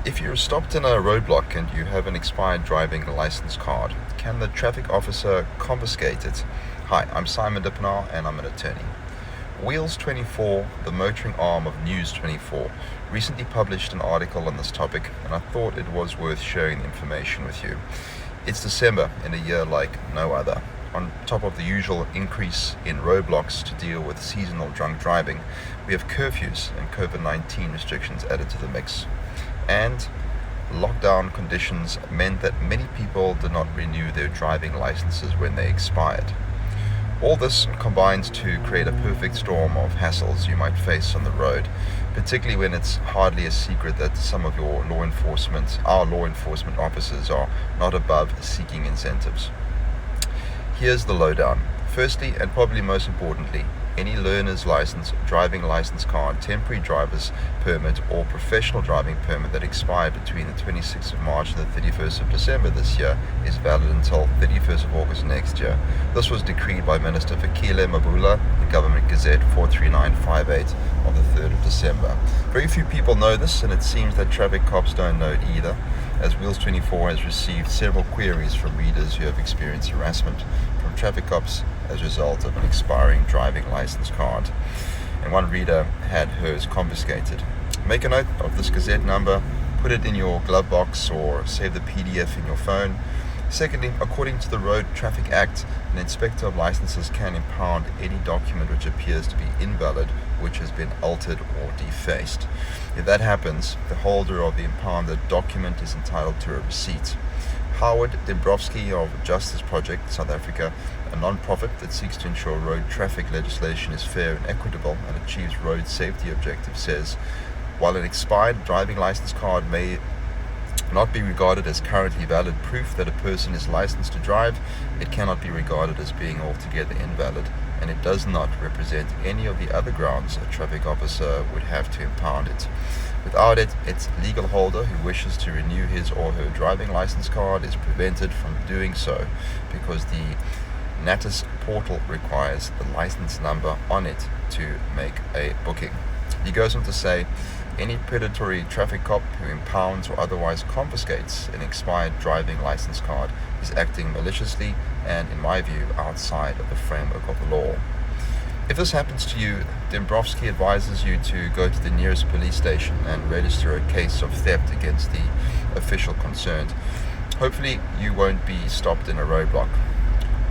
If you're stopped in a roadblock and you have an expired driving license card, can the traffic officer confiscate it? Hi, I'm Simon Dippenaar and I'm an attorney. Wheels 24, the motoring arm of News 24, recently published an article on this topic, and I thought it was worth sharing the information with you. It's December in a year like no other. On top of the usual increase in roadblocks to deal with seasonal drunk driving, we have curfews and COVID-19 restrictions added to the mix. And lockdown conditions meant that many people did not renew their driving licenses when they expired. All this combines to create a perfect storm of hassles you might face on the road, particularly when it's hardly a secret that some of our law enforcement officers are not above seeking incentives. Here's the lowdown. Firstly, and probably most importantly, any learner's license, driving license card, temporary driver's permit, or professional driving permit that expired between the 26th of March and the 31st of December this year is valid until 31st of August next year. This was decreed by Minister Fikile Mabula, the Government Gazette 43958 of the 3rd of December. Very few people know this, and it seems that traffic cops don't know it either, as Wheels 24 has received several queries from readers who have experienced harassment from traffic cops as a result of an expiring driving license card. And one reader had hers confiscated. Make a note of this Gazette number, put it in your glove box or save the PDF in your phone. Secondly, according to the Road Traffic Act, an inspector of licenses can impound any document which appears to be invalid, which has been altered or defaced. If that happens, the holder of the impounded document is entitled to a receipt. Howard Dembrovsky of Justice Project South Africa, a non-profit that seeks to ensure road traffic legislation is fair and equitable and achieves road safety objectives, says, while an expired driving license card may not be regarded as currently valid proof that a person is licensed to drive, it cannot be regarded as being altogether invalid, and it does not represent any of the other grounds a traffic officer would have to impound it. Without it, its legal holder who wishes to renew his or her driving license card is prevented from doing so because the NATIS portal requires the license number on it to make a booking. He goes on to say, any predatory traffic cop who impounds or otherwise confiscates an expired driving license card is acting maliciously and, in my view, outside of the framework of the law. If this happens to you, Dembrovsky advises you to go to the nearest police station and register a case of theft against the official concerned. Hopefully, you won't be stopped in a roadblock.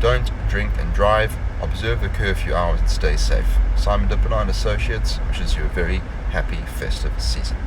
Don't drink and drive, observe the curfew hours and stay safe. Simon Dippenaar and Associates wishes you a very happy festive season.